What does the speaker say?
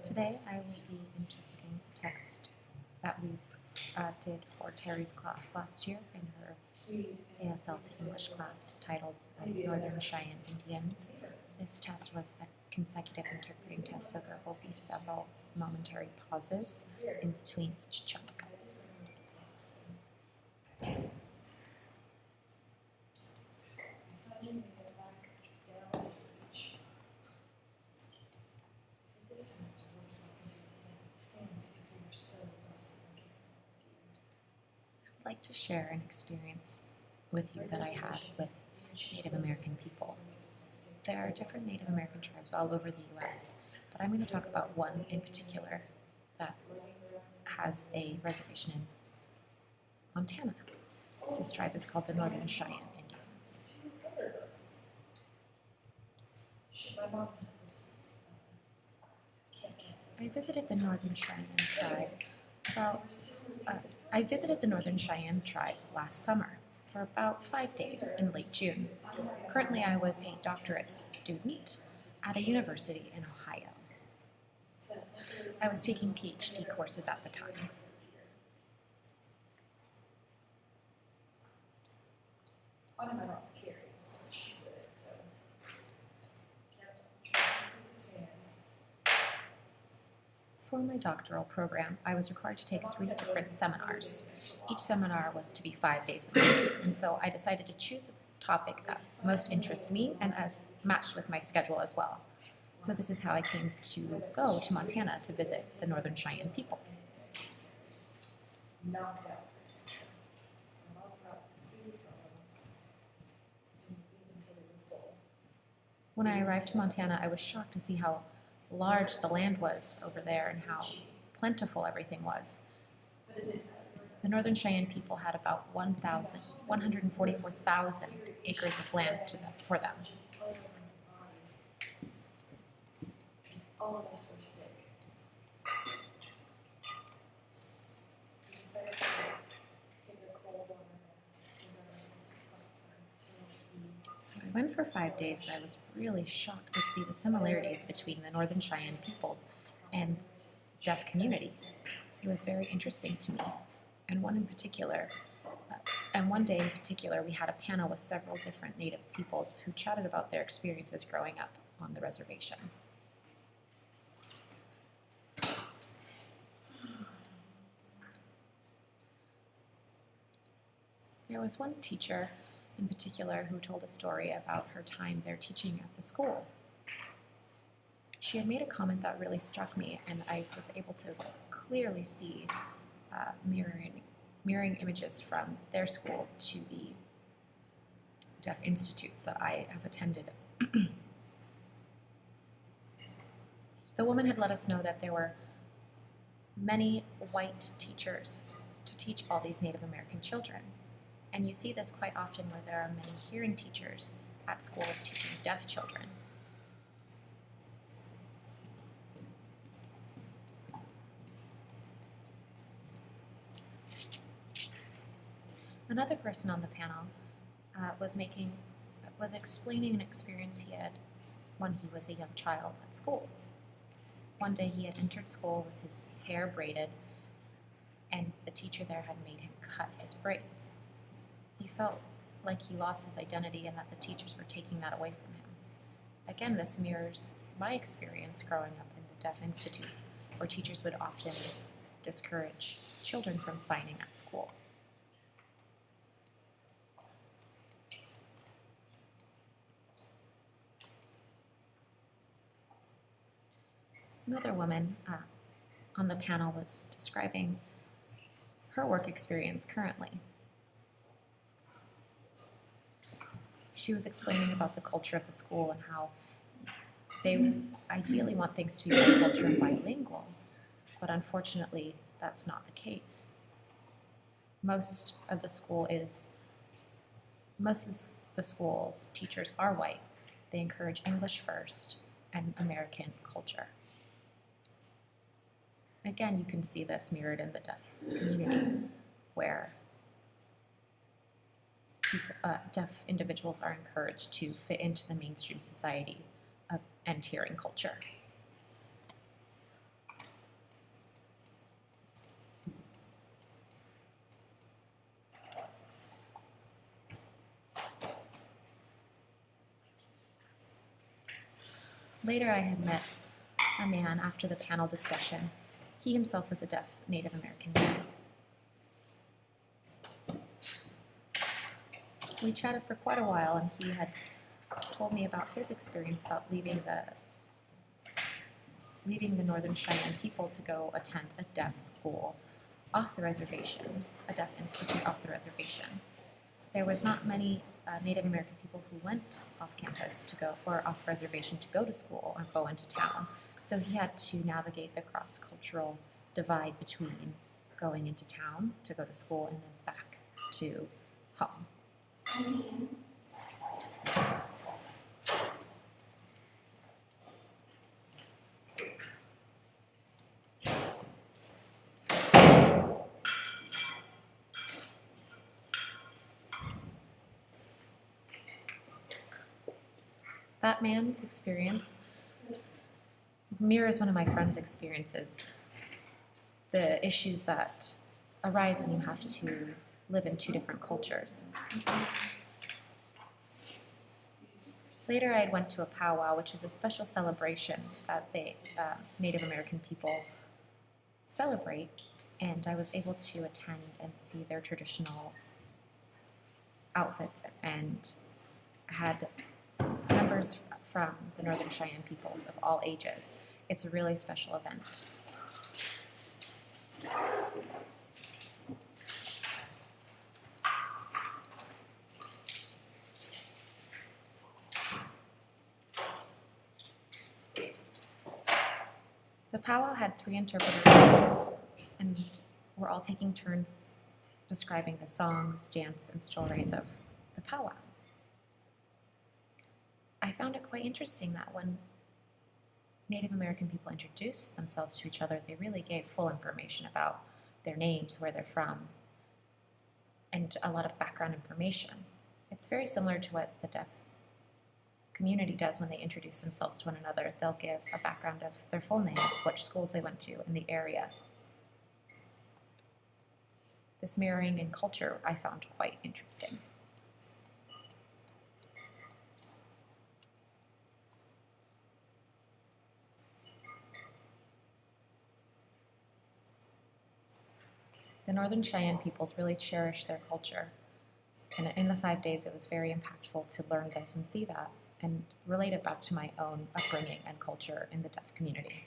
Today I will be interpreting a text that we did for Terry's class last year in her ASL to English class titled Northern Cheyenne Indians. This test was a consecutive interpreting test, so there will be several momentary pauses in between each chunk. I'd like to share an experience with you that I had with Native American peoples. There are different Native American tribes all over the U.S., but I'm going to talk about one in particular that has a reservation in Montana. This tribe is called the Northern Cheyenne Indians. I visited the Northern Cheyenne tribe last summer for about 5 days in late June. Currently, I was a doctorate student at a university in Ohio. I was taking PhD courses at the time. For my doctoral program, I was required to take 3 different seminars. Each seminar was to be 5 days long, and so I decided to choose a topic that most interested me and as matched with my schedule as well. So this is how I came to go to Montana to visit the Northern Cheyenne people. When I arrived to Montana, I was shocked to see how large the land was over there and how plentiful everything was. The Northern Cheyenne people had about 144,000 acres of land for them. All of us were sick. We decided to take a cold one and give ourselves a So I went for 5 days and I was really shocked to see the similarities between the Northern Cheyenne peoples and deaf community. It was very interesting to me. And one day in particular, we had a panel with several different Native peoples who chatted about their experiences growing up on the reservation. There was one teacher in particular who told a story about her time there teaching at the school. She had made a comment that really struck me, and I was able to clearly see mirroring images from their school to the deaf institutes that I have attended. The woman had let us know that there were many white teachers to teach all these Native American children. And you see this quite often where there are many hearing teachers at schools teaching deaf children. Another person on the panel was explaining an experience he had when he was a young child at school. One day he had entered school with his hair braided, and the teacher there had made him cut his braids. He felt like he lost his identity and that the teachers were taking that away from him. Again, this mirrors my experience growing up in the deaf institutes, where teachers would often discourage children from signing at school. Another woman on the panel was describing her work experience currently. She was explaining about the culture of the school and how they ideally want things to be bicultural and bilingual, but unfortunately that's not the case. Most of the school's teachers are white. They encourage English first and American culture. Again, you can see this mirrored in the deaf community, where deaf individuals are encouraged to fit into the mainstream society and hearing culture. Later, I had met a man after the panel discussion. He himself was a deaf Native American man. We chatted for quite a while, and he had told me about his experience about leaving the Northern Cheyenne people to go attend a deaf school off the reservation, a deaf institute off the reservation. There was not many Native American people who went off campus to go, or off reservation to go to school or go into town. So he had to navigate the cross-cultural divide between going into town to go to school and then back to home. That man's experience mirrors one of my friend's experiences. The issues that arise when you have to live in two different cultures. Later, I went to a powwow, which is a special celebration that the Native American people celebrate, and I was able to attend and see their traditional outfits and had members from the Northern Cheyenne peoples of all ages. It's a really special event. The powwow had 3 interpreters, and we're all taking turns describing the songs, dance, and stories of the powwow. I found it quite interesting that when Native American people introduced themselves to each other, they really gave full information about their names, where they're from, and a lot of background information. It's very similar to what the deaf community does when they introduce themselves to one another. They'll give a background of their full name, which schools they went to in the area. This mirroring in culture I found quite interesting. The Northern Cheyenne peoples really cherish their culture. And in the 5 days, it was very impactful to learn this and see that and relate it back to my own upbringing and culture in the deaf community.